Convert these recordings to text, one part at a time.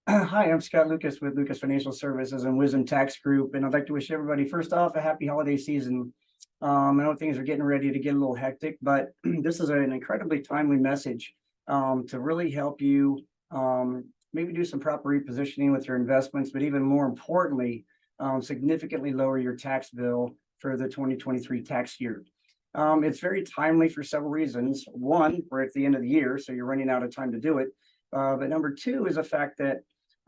Hi, I'm Scott Lucas with Lucas Financial Services and Wisdom Tax Group, and I'd like to wish everybody, first off, a happy holiday season. I know things are getting ready to get a little hectic, but this is an incredibly timely message to really help you maybe do some proper repositioning with your investments, but even more importantly, significantly lower your tax bill for the 2023 tax year. It's very timely for several reasons. One, we're at the end of the year, so you're running out of time to do it. But number two is the fact that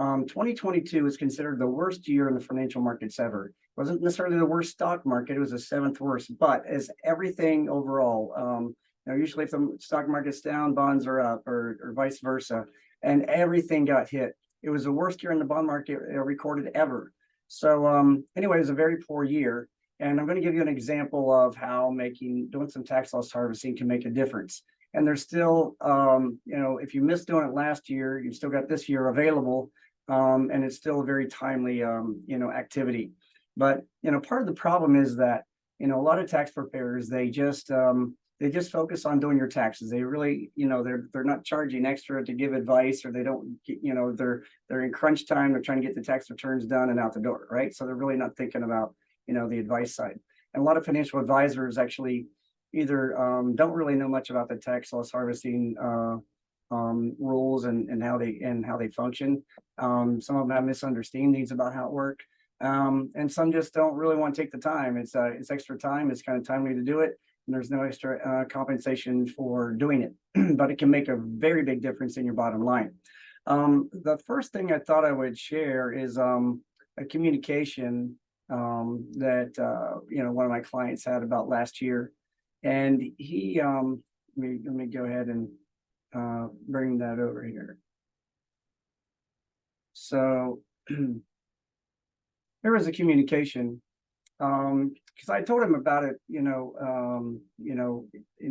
2022 is considered the worst year in the financial markets ever. It wasn't necessarily the worst stock market, it was the seventh worst, but as everything overall, usually if the stock market's down, bonds are up or vice versa, and everything got hit. It was the worst year in the bond market recorded ever. So anyway, it was a very poor year. And I'm going to give you an example of how doing some tax loss harvesting can make a difference. And there's still, if you missed doing it last year, you've still got this year available. And it's still a very timely, activity. But, part of the problem is that, a lot of tax preparers, they just focus on doing your taxes. They really, they're not charging extra to give advice, or they don't, they're in crunch time. They're trying to get the tax returns done and out the door, right? So they're really not thinking about, the advice side. And a lot of financial advisors actually either don't really know much about the tax loss harvesting rules and how they function. Some of them have misunderstandings about how it works, and some just don't really want to take the time. It's extra time. It's kind of timely to do it, and there's no extra compensation for doing it, but it can make a very big difference in your bottom line. The first thing I thought I would share is a communication that one of my clients had about last year, and he let me go ahead and bring that over here. So there was a communication because I told him about it, in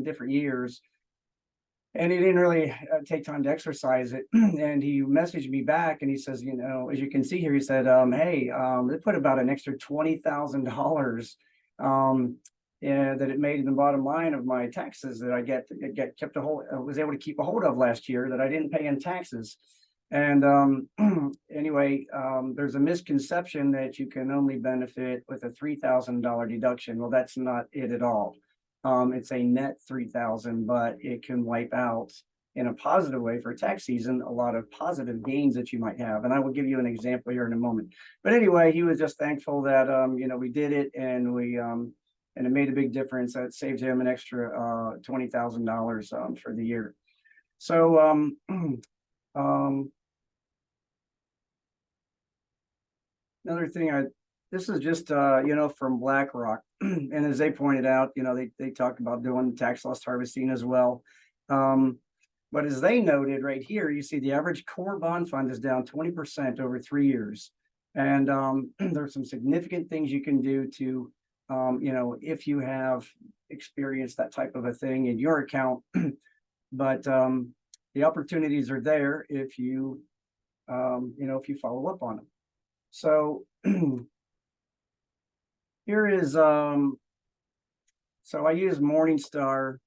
different years, and he didn't really take time to exercise it. And he messaged me back and he says, as you can see here, he said, hey, they put about an extra $20,000 that it made in the bottom line of my taxes that I was able to keep a hold of last year that I didn't pay in taxes. And anyway, there's a misconception that you can only benefit with a $3,000 deduction. Well, that's not it at all. It's a net 3,000, but it can wipe out in a positive way for tax season a lot of positive gains that you might have. And I will give you an example here in a moment. But anyway, he was just thankful that we did it, and it made a big difference. It saved him an extra $20,000 for the year. So another thing, this is just from BlackRock, and as they pointed out, they talked about doing tax loss harvesting as well. But as they noted right here, you see the average core bond fund is down 20% over 3 years, and there's some significant things you can do to, if you have experienced that type of a thing in your account. But the opportunities are there if you, if you follow up on them. So here is, so I use Morningstar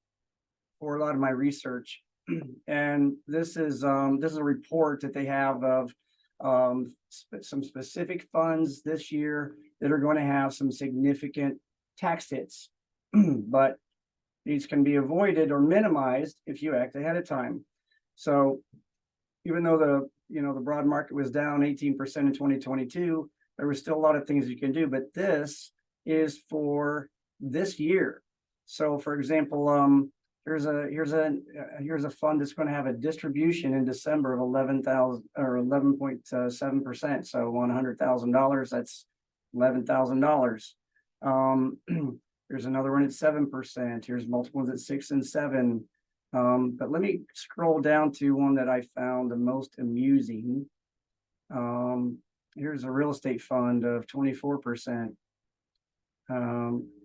for a lot of my research, and this is a report that they have of some specific funds this year that are going to have some significant tax hits, but these can be avoided or minimized if you act ahead of time. So even though the broad market was down 18% in 2022, there was still a lot of things you can do, but this is for this year. So for example, here's a fund that's going to have a distribution in December of 11,000 or 11.7%. So $100,000, that's $11,000. Here's another one at 7%. Here's multiple ones at 6 and 7. But let me scroll down to one that I found the most amusing. Here's a real estate fund of 24%.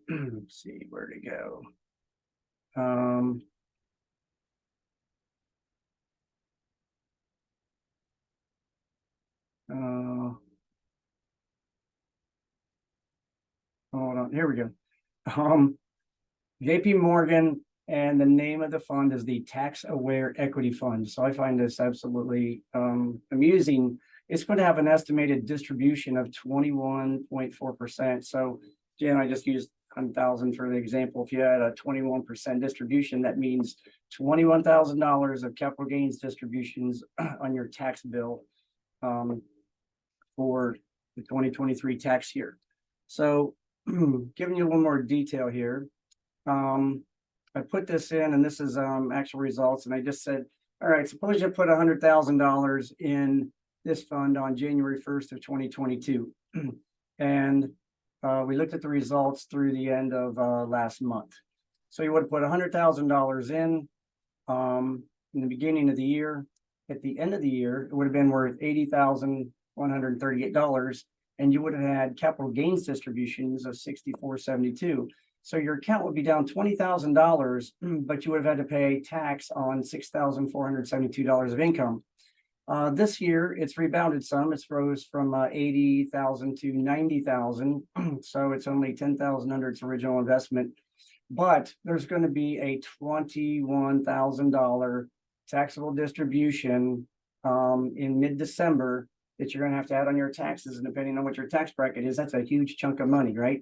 Let's see where to go. Hold on, here we go. JP Morgan, and the name of the fund is the Tax Aware Equity Fund. So I find this absolutely amusing. it's going to have an estimated distribution of 21.4%. So, Jen, I just used 100,000 for the example. If you had a 21% distribution, that means $21,000 of capital gains distributions on your tax bill for the 2023 tax year. So, giving you a little more detail here, I put this in, and this is actual results, and I just said, all right, suppose you put $100,000 in this fund on January 1st of 2022, and we looked at the results through the end of last month. So you would have put $100,000 in the beginning of the year. At the end of the year, it would have been worth $80,138, and you would have had capital gains distributions of $64.72. So your account would be down $20,000, but you would have had to pay tax on $6,472 of income. This year, it's rebounded some. It's rose from 80,000 to 90,000. So it's only 10,000 under its original investment. But there's going to be a $21,000 taxable distribution in mid-December that you're going to have to add on your taxes. And depending on what your tax bracket is, that's a huge chunk of money, right?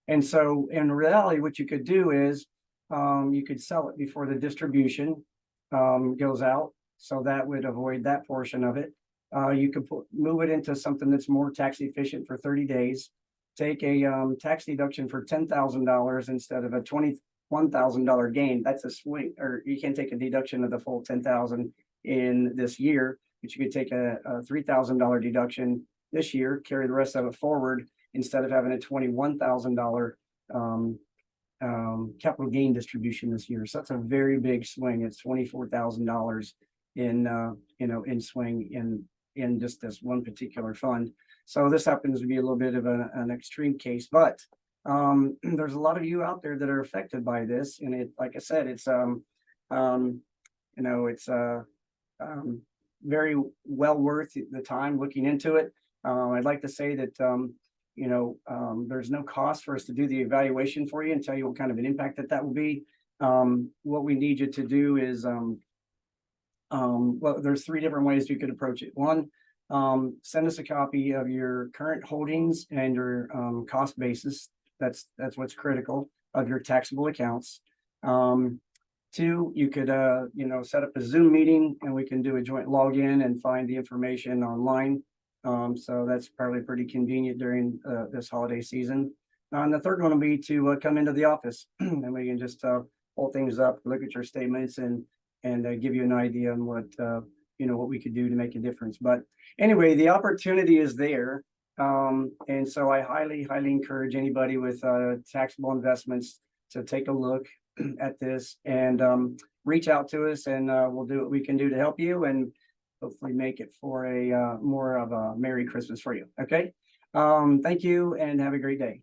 And so in reality, what you could do is you could sell it before the distribution goes out. So that would avoid that portion of it. You could move it into something that's more tax efficient for 30 days. Take a tax deduction for $10,000 instead of a $21,000 gain. That's a swing, or you can take a deduction of the full $10,000 in this year, but you could take a $3,000 deduction this year, carry the rest of it forward instead of having a $21,000 capital gain distribution this year. So that's a very big swing. It's $24,000 in in swing in just this one particular fund. So this happens to be a little bit of an extreme case, but there's a lot of you out there that are affected by this, and it, like I said, it's it's very well worth the time looking into it. I'd like to say that there's no cost for us to do the evaluation for you and tell you what kind of an impact that will be. What we need you to do is well, there's three different ways you could approach it. One, send us a copy of your current holdings and your cost basis. That's what's critical of your taxable accounts. Two, you could set up a Zoom meeting and we can do a joint login and find the information online. So that's probably pretty convenient during this holiday season. And the third one will be to come into the office and we can just pull things up, look at your statements, and give you an idea on what what we could do to make a difference. But anyway, the opportunity is there, and so I highly encourage anybody with taxable investments to take a look at this and reach out to us, and we'll do what we can do to help you and hopefully make it for a more of a Merry Christmas for you. Okay, thank you and have a great day.